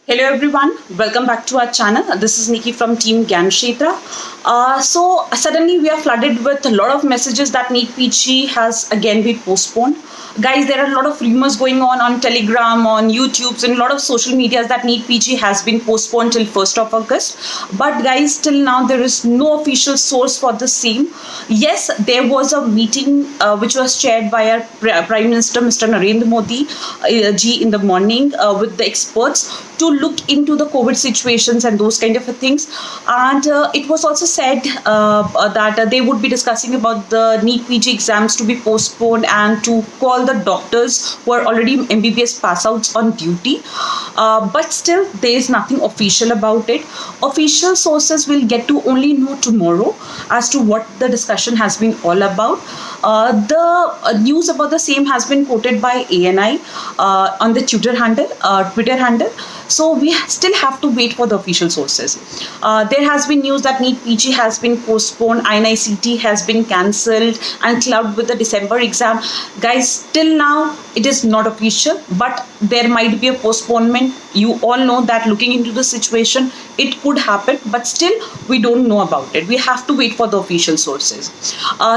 Hello everyone, welcome back to our channel. This is Nikki from Team Gyan Kshetra. So suddenly we are flooded with a lot of messages that NEET PG has again been postponed. Guys, there are a lot of rumors going on Telegram, on YouTube, and a lot of social medias that NEET PG has been postponed till 1st of August. But guys, till now there is no official source for the same. Yes, there was a meeting which was chaired by our Prime Minister, Mr. Narendra Modi ji, in the morning with the experts to look into the COVID situations and those kind of things. And it was also said that they would be discussing about the NEET PG exams to be postponed and to call the doctors who are already MBBS pass outs on duty. But still, there is nothing official about it. Official sources will get to only know tomorrow as to what the discussion has been all about. The news about the same has been quoted by ANI on the Twitter handle. So we still have to wait for the official sources. There has been news that NEET PG has been postponed, INICT has been cancelled and clubbed with the December exam. Guys, till now it is not official, but there might be a postponement. You all know that looking into the situation, it could happen, but still we don't know about it. We have to wait for the official sources.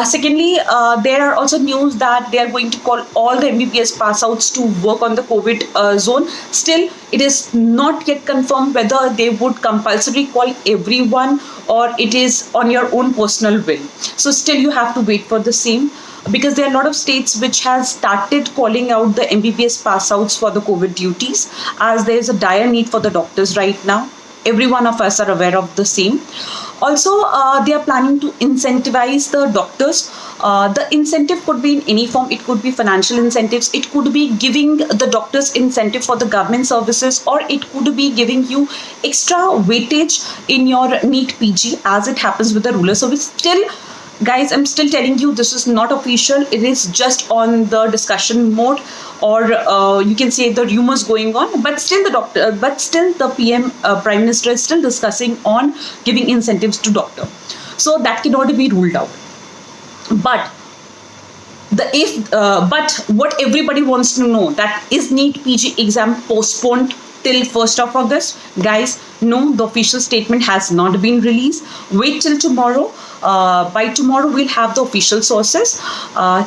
Secondly, there are also news that they are going to call all the MBBS pass outs to work on the COVID zone. Still, it is not yet confirmed whether they would compulsorily call everyone or it is on your own personal will. So still you have to wait for the same, because there are a lot of states which has started calling out the MBBS pass outs for the COVID duties, as there is a dire need for the doctors right now. Every one of us are aware of the same. Also, they are planning to incentivize the doctors. The incentive could be in any form. It could be financial incentives. It could be giving the doctors incentive for the government services, or it could be giving you extra weightage in your NEET PG, as it happens with the ruler service. Still, guys, I'm still telling you, this is not official. It is just on the discussion mode, or you can say the rumors going on. But still the PM, Prime Minister, is still discussing on giving incentives to doctor. So that cannot be ruled out. But but what everybody wants to know, that is NEET PG exam postponed till 1st of August? Guys, no, the official statement has not been released. Wait till tomorrow. By tomorrow, we'll have the official sources.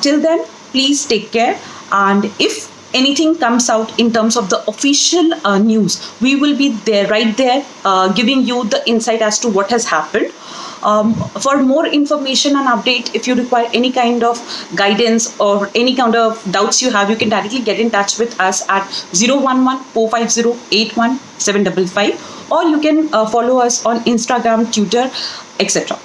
Till then, please take care. And if anything comes out in terms of the official news, we will be there, right there, giving you the insight as to what has happened. For more information and update, if you require any kind of guidance or any kind of doubts you have, you can directly get in touch with us at 011-450-81755, or you can follow us on Instagram, Twitter, etc.